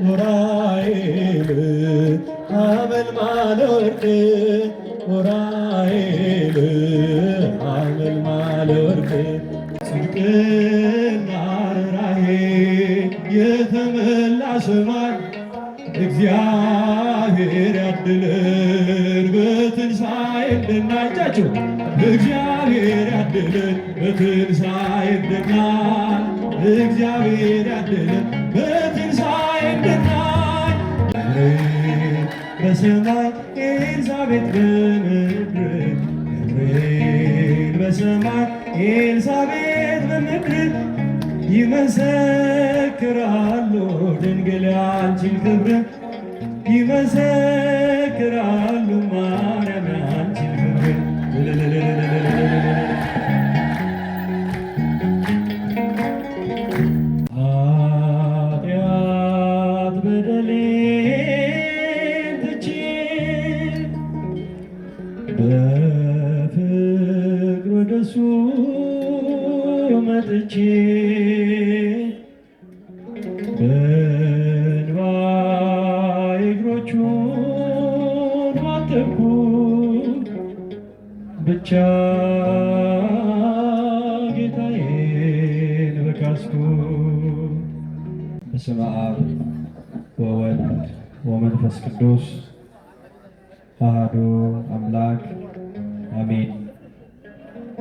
ዑራኤል ሐመልማለ ወርቅ ዑራኤል ሐመልማለ ወርቅ ጽድቅና ርኅራኄ የተመላ ሰማይ እግዚአብሔር ያድለን በትንሣኤ እንድናጫቸው እግዚአብሔር ያድለን በትንሣኤ እንድናይ እግዚአብሔር ያድለን በትንሣኤ እንድናይ በሰማይ ኤልሳቤጥ በምድር ገብርኤል በሰማይ ኤልሳቤጥ በምድር ይመሰክራሉ ድንግል ያንቺን ክብር ይመሰክራሉ ማርያም ያንቺን ክብር ኃጢአት በደሌን ትቼ በፍቅር ወደሱ መጥቼ በእንባ እግሮቹን አጠብኩ ብቻ ጌታዬን በካስኩ። በስመ አብ ወወልድ ወመንፈስ ቅዱስ አሐዱ አምላክ አሜን።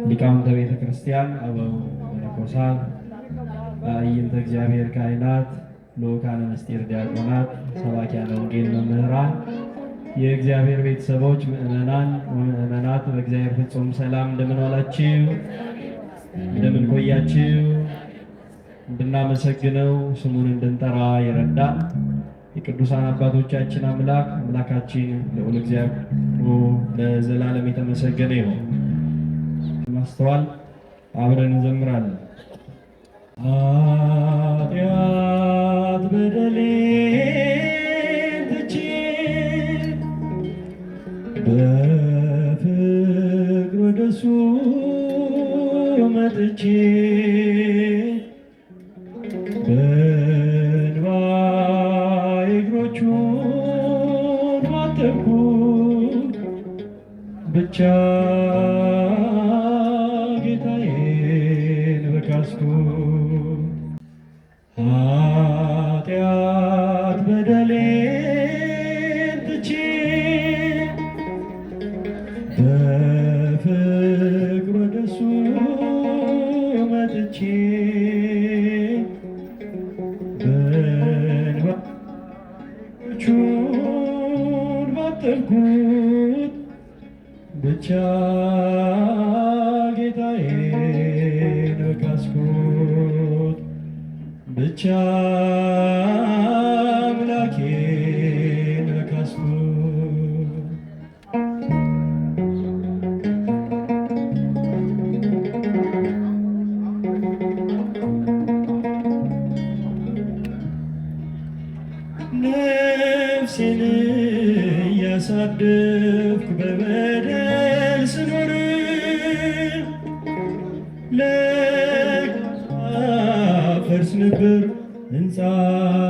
ሊቃውንተ ቤተ ክርስቲያን፣ አበው መነኮሳት፣ አዕይንተ እግዚአብሔር ካህናት፣ ልዑካነ ምስጢር ዲያቆናት፣ ሰባኪያነ ወንጌል መምህራን፣ የእግዚአብሔር ቤተሰቦች፣ ምእመናን ወምእመናት በእግዚአብሔር ፍጹም ሰላም እንደምን ዋላችሁ? እንደምን ቆያችሁ? እንድናመሰግነው ስሙን እንድንጠራ የረዳን የቅዱሳን አባቶቻችን አምላክ አምላካችን ልዑል እግዚአብሔር ለዘላለም የተመሰገነ ይሁን። ማስተዋል አብረን እንዘምራለን። ኃጢአት በደሌን ትቼ በፍቅር ወደሱ መጥቼ በእንባ እግሮቹን አጠብኩ ብቻ ጌታዬን በካስኩ። ኃጢአት በደሌን ትቼ በፍቅር ወደሱ መጥቼ በእንባ እግሮቹን ባጠብኩት ብቻ ጌታዬን በካስኩት ብቻ አምላኬን በካስኩት። ነፍሴን እያሳደፍኩ በበደል ስኖር ለፈርስ ነበር ሕንፃ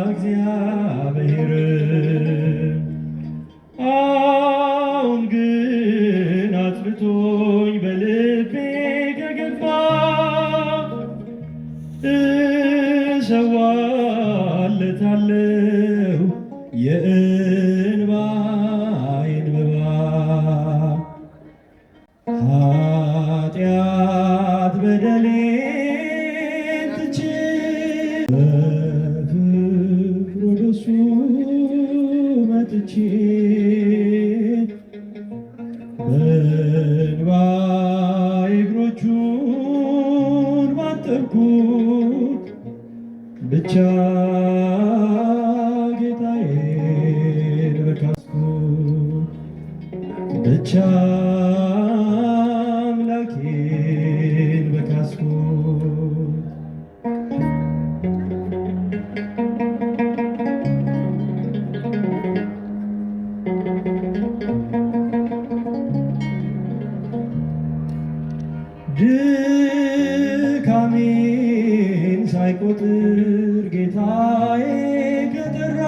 እግዚአብሔር። አሁን ግን አጽንቶኝ በልቤ ከገባ እሰዋለታለሁ የእንባዬን መባ። ኃጢአት በደሌን ትቼ በፍቅር ወደሱ መጥቼ በእንባ እግሮቹን ባጠብኩት ብቻ ጌታዬን በካስኩት ብቻ አምላኬን በካስኩት። ድካሜን ሳይቆጥር ጌታዬ ከጠራ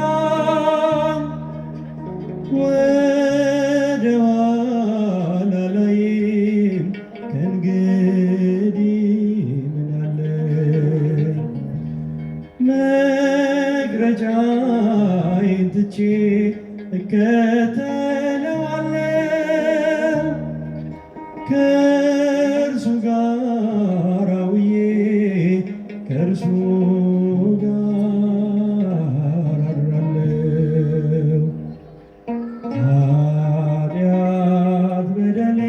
መረጃዬን ትቼ እከተለዋለሁ ከእርሱ ጋር ውዬ ከእርሱ ጋር አድራለሁ። ኃጢአት በደሌን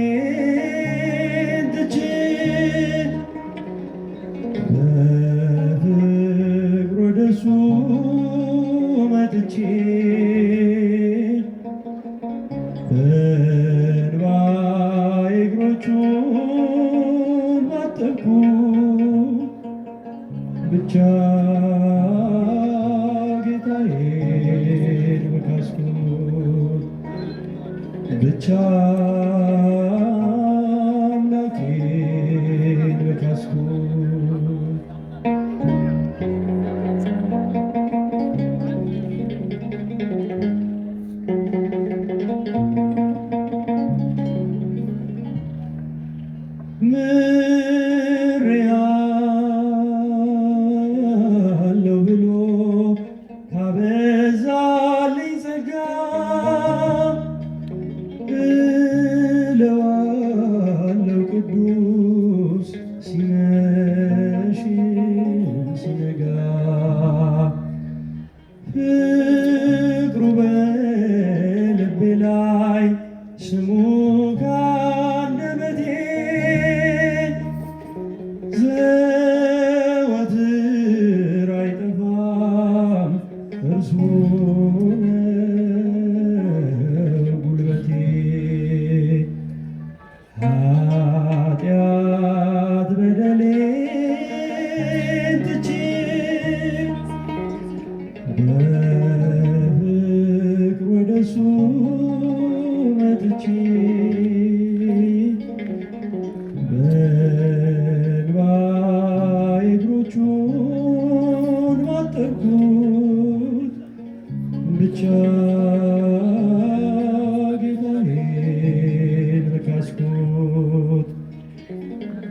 ትቼ በፍቅር ወደሱ መጥቼ በእንባዬ እግሮቹን ባጠብኩ ብቻ ጌታዬን በካስኩት ብቻ አምላኬን በካስኩት ምሬአለሁ ብሎ ካበዛልኝ ጸጋ እለዋለሁ ቅዱስ ሲመሽ ሲነጋ ፍቅሩ በልቤ ላይ ስሙ ካንደበቴ ዘወትር አይጠፋም እርሱ ነው ጉልበቴ። ኃጢአት በደሌን ትቼ በፍቅር ወደሱ መጥቼ በእንባዬ እግሮቹን ባጠብኩት ብቻ ጌታዬን በካስኩት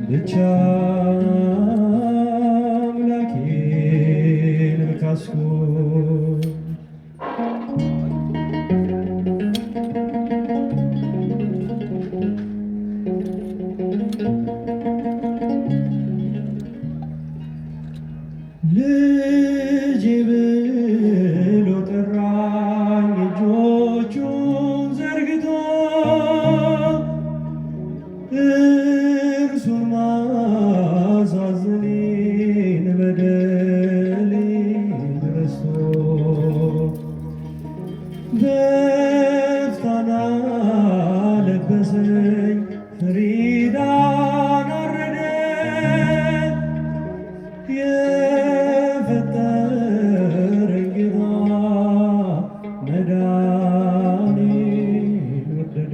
ብቻ አምላኬን በካስኩት ልጄ ብሎ ጠራኝ እጆቹን ዘርግቶ እርሱን ማሳዘኔን በደሌን ረስቶ በፍታና ለበሰኝ ፍሪዳን አረደ የፈጠረኝ ጌታ መዳኔን ወደደ።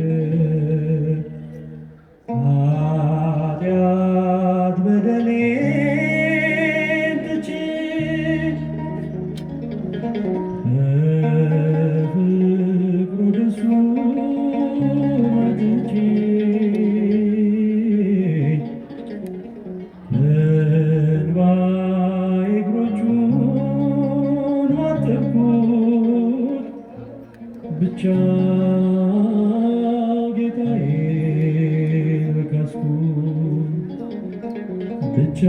ኃጢአት በደሌን ትቼ በፍቅር ወደሱ መጥቼ በእንባዬ እግሮቹን ባጠብኩት ብቻ ጌታዬን በካስኩት ብቻ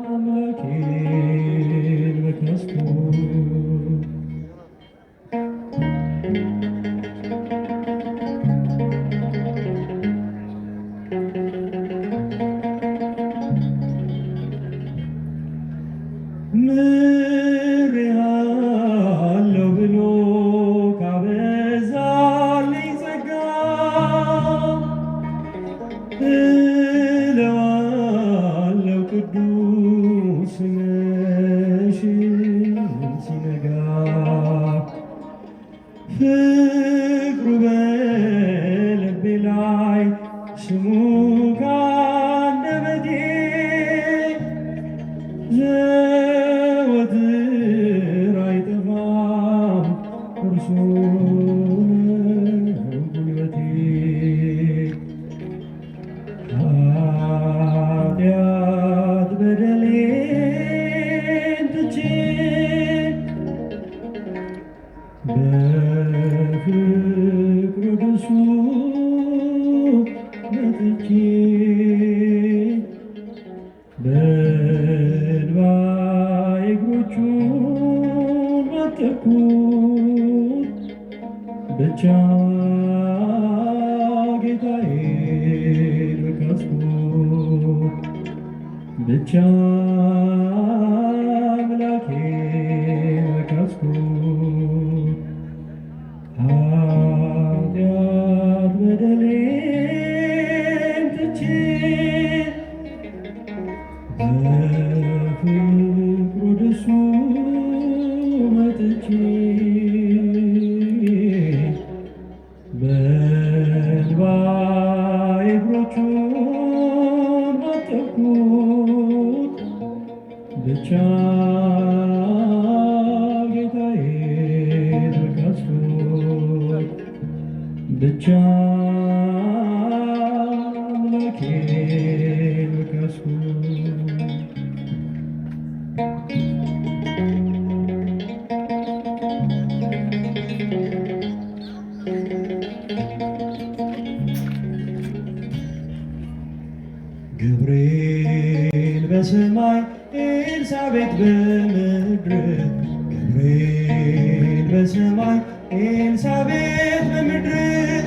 አምላኬን በካስኩት ምሬአለሁ ብሎ ካበዛልኝ ጸጋ እለዋለሁ ባጠብኩት ብቻ ጌታዬን በካስኩት ብቻ አምላኬን በካስኩት ኃጢአት በደሌን ትቼ በፍቅሩ ደሱ መጥቼ በእንባዬ እግሮቹን ባጠብኩት ብቻ ጌታዬን በካስኩት ብቻ አምላኬን በካስኩት ገብርኤል በሰማይ ኤልሳቤጥ በምድር ገብርኤል በሰማይ ኤልሳቤጥ በምድር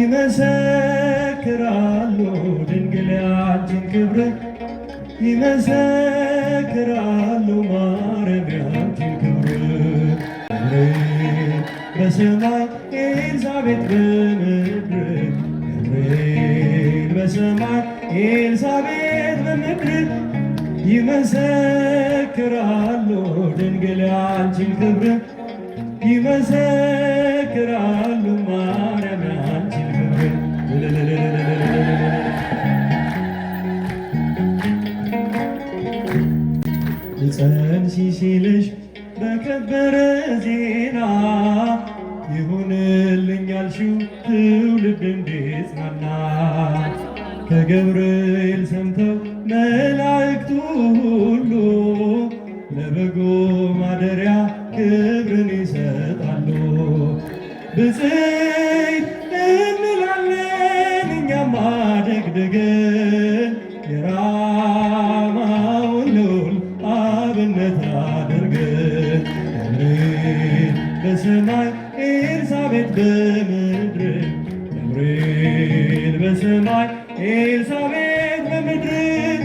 ይመሰክራሉ ድንግል ያንቺን ክብር ይመሰክራሉ ማርያም ያንቺን ክብር ገብርኤል በሰማይ ኤልሳቤጥ በምድር ገብርኤል በሰማይ ኤልሳቤጥ በምድር ይመሰክራሉ ድንግል ያንቺን ክብር ይመሰክራሉ ማርያም ያንቺን ክብር ልጸንሲ ሲልሽ በከበረ ዜና ይሁንልኝ ያልሽው ትውልድ እንዲጽናና ከገብርኤል ሰምተው መላእክቱ ሁሉ ለበጎ ማደሪያ ክብርን ይሰጣሉ። ብፅዕት እንላለን እኛም አደግድገን የራማውን ልዑል አብነት አድርገን ገብርኤል በሰማይ ኤልሳቤጥ በምድር ገብርኤል በሰማይ ኤልሳቤጥ በምድር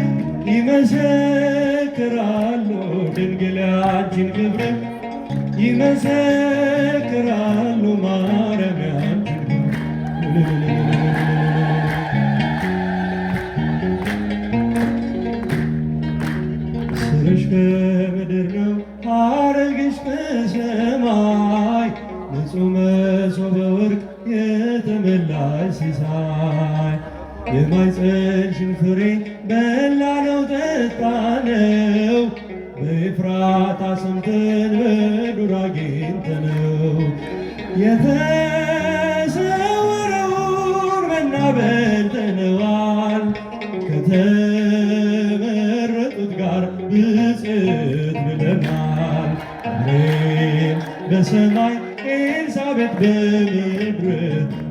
ይመሰክራሉ ድንግል ያንቺን ክብር ይመሰክራሉ ማርያም ያንቺን ስርሽ ከምድር ነው ሐረግሽ ከሰማይ ንጹሕ መሶበ ወርቅ የተመላሽ ሲሳይ የማኅፀንሽን ፍሬ በላነው ጠጣነው በኤፍራታ ሰምተን በዱር አግኝተነው የተሰወረውን መና በልተነዋል ከተመረጡት ጋር ብፅዕት ብለናል ገብርኤል በሰማይ ኤልሳቤጥ በምድር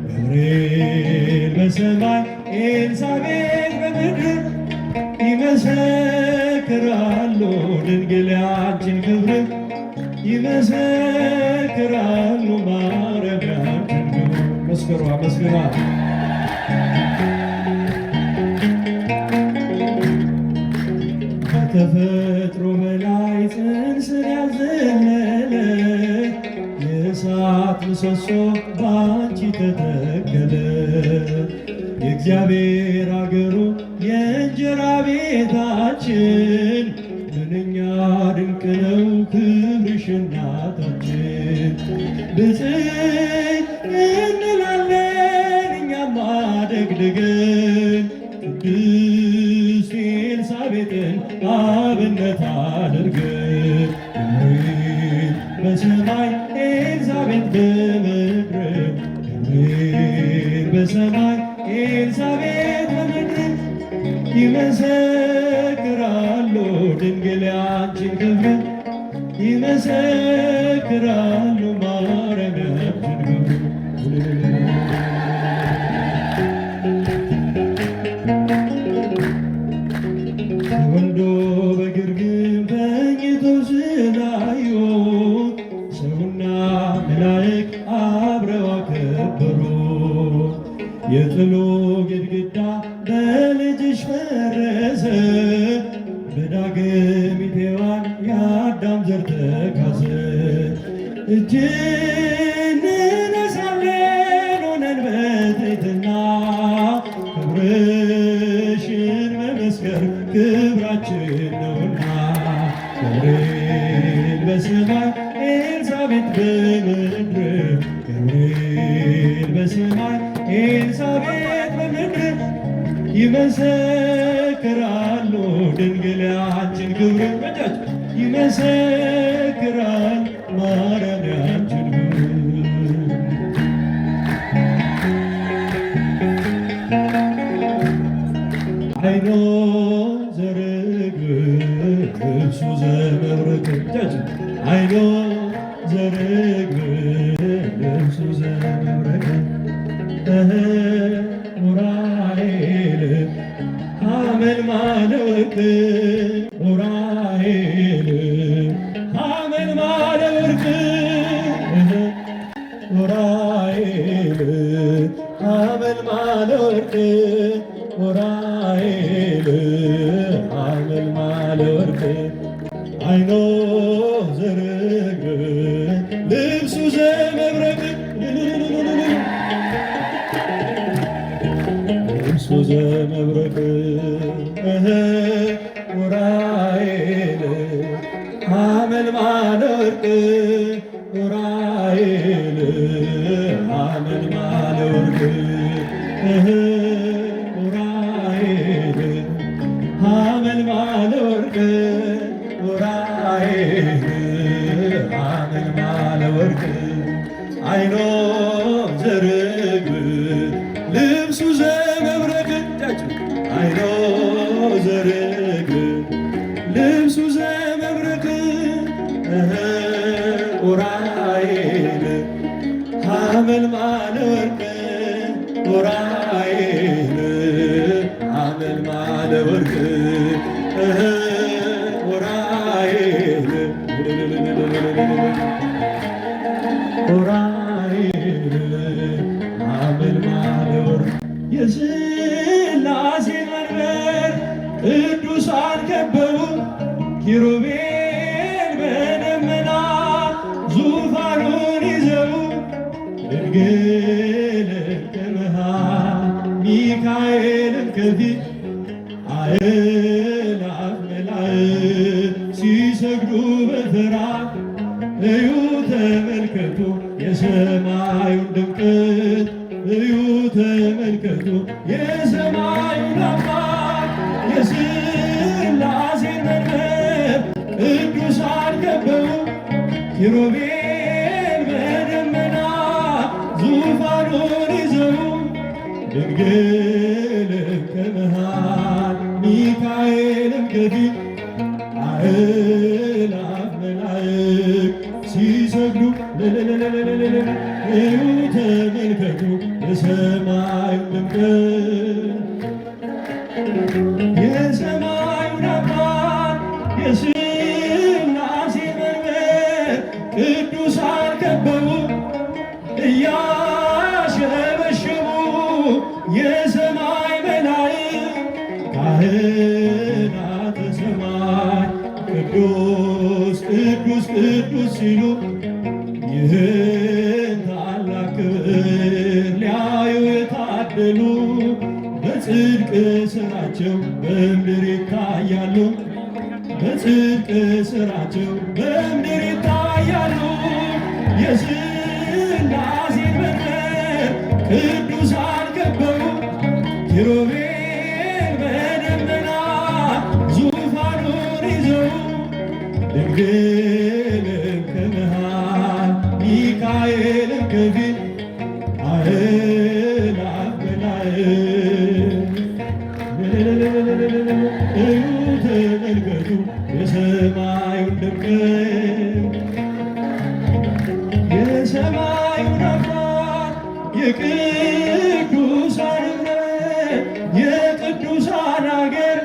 ገብርኤል በሰማይ ኤልሳቤጥ በምድር ይመሰክራሉ ድንግል ያንቺን ክብር ይመሰክራሉ ማርያም ያንቺን ክብር መስክሯ መስክሯ ከተፈጥሮ በላይ ጽንስን ያዘለለ የእሳት ምሰሶ ባንቺ ተተከለ የእግዚአብሔር አገሩ የእንጀራ ቤታችን ምንኛ ድንቅ ነው ክብርሽ እናታችን ብፅዕት እንላለን እኛም አደግድገን ቅድስት ኤልሳቤጥን አብነት አድርገን ገብርኤል በሰማይ ኤልሳቤጥ በምድር ገብርኤል በሰማይ ኤልሳቤጥ በምድር ይመሰክራሉ ድንግል ያንቺን ክብር ይመሰክራሉ ማርያም ያንቺን ክብር ተወልዶ በግርግም ተኝቶ ስላዩት የጥሉ ግድግዳ በልጅሽ ፈረሰ። በዳግሚት ሔዋን የአዳም ዘር ተካሰ። እጅን እንነሳለን ሆነን በትሕትና ክብርሽን መመስከር ክብራችን ነውና። ገብርኤል በሰማይ ኤልሳቤጥ በምድር ገብርኤል በሰማይ ኤልሳቤጥ በምድር ይመሰክራሉ ድንግል ያንቺን ክብር በጃጅ ይመሰክራል ማርያም ያንቺን ክብር። አይኖ ዘርግብ ልብሱ ዘመብረቅ በጃጅ አይኖ ዘርግብ ልብሱ ዘመብረቅ ኡራኤል ሐመልማለ ወርቅ ኡራኤል ሐመልማለ ወርቅ ኡራኤል ሐመልማለ ወርቅ ኡራኤል ሐመልማለ ወርቅ አይኖ ዘርግብ ልብሱ ዘመብረቅ ልብሱ ዘመብረቅ ኡራኤል ሐመልማለ ወርቅ ኡራኤል ሐመልማለ ወርቅ ኡራኤል ሐመልማለ ወርቅ ኡራኤል ሐመልማለ ወርቅ አይኖ ዘርግብ ልብሱ ዘመብረቅ አይኖ ዘርግብ ልብሱ ዘመብረቅ ኡራኤል ሐመልማለ ወርቅ ኡራኤል ሐመልማለ ወርቅ ኡራኤል ኡራኤል ሐመልማለ ወርቅ የሥላሴ መንበር ቅዱሳን ከበቡ ኪሩቤል በደመና ዙፋኑን ይዘው ድንግልን ከመሃል ሚካኤልን ከፊት አእላፍ መላእክት ሲሰግዱ በፍርሃት እዩ ተመልከቱ የሰማዩን ድምቀት እዩ ተመልከቱ የሰማዩን አምላክ የሥላሴን መንበር ቅዱሳን ከበቡ ኪሩቤል በደመና ዙፋኑን ይዘው ድንግልን ከመሃል ሚካኤልን ከፊት አእላፍ መላእክት ሲሰግዱ እዩ ተመልከቱ የሰማዩን ድምቀት የሰማዩን አምላክ የሥላሴ መንበር ቅዱሳን ከበቡ እያሸበሸቡ የሰማይ መላእክት ካህናተ ሰማይ ቅዱስ ቅዱስ ቅዱስ ሲሉ ይህን ታላቅ ክብር ሊያዩ የታደሉ በጽድቅ ሥራቸው በምድር ይታያሉ። በጽድቅ ሥራቸው በምድር ይታያሉ። የሥላሴን መንበር ቅዱሳን ከበቡ ኪሩቤል በደመና ዙፋኑን ይዘው ድንግልን ከመሃል ሚካኤልን ከፊት አእላፍ መላእክት እዩ ተመልከቱ የሰማዩን ድምቀት የሰማዩን አምላክ የቅዱሳን እምነት የቅዱሳን አገር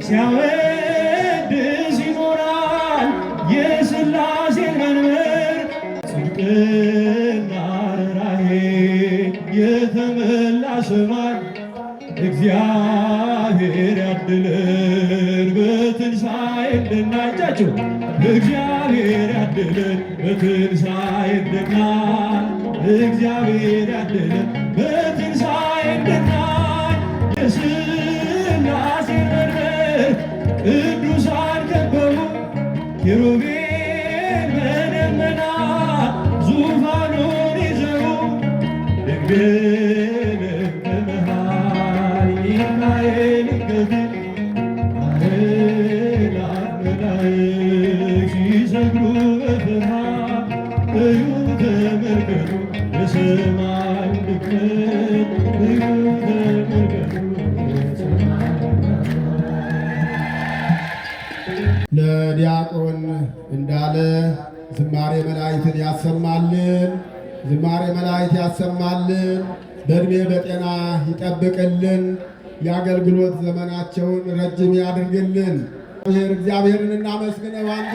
ሲያወድስ ይኖራል የሥላሴን መንበር ጽድቅና ርኅራኄ የተመላ እግዚአብሔር ያድለን በትንሣኤ እንድናጫቸው እግዚአብሔር ያድለን በትንሣኤ እንድናይ እግዚአብሔር ያድለን በትንሣኤ እንድናይ የሥላሴ መንበር ቅዱሳን ከበቡ ኪሩቤል በደመና ዙፋኑን ይዘው ድንግል በመሃል ሚካኤል ይገዝል አእላፍ መላእክት ሲሰግዱ በፍርሃት እዩ ተመልከቱ የሰማይ ድምቀት እዩ ተመልከቱ የሰማይ ለዲያቆን እንዳለ ዝማሬ መላእክትን ያሰማልን፣ ዝማሬ መላእክት ያሰማልን፣ በእድሜ በጤና ይጠብቅልን፣ የአገልግሎት ዘመናቸውን ረጅም ያድርግልን። እግዚአብሔርን እናመስግነው አንዴ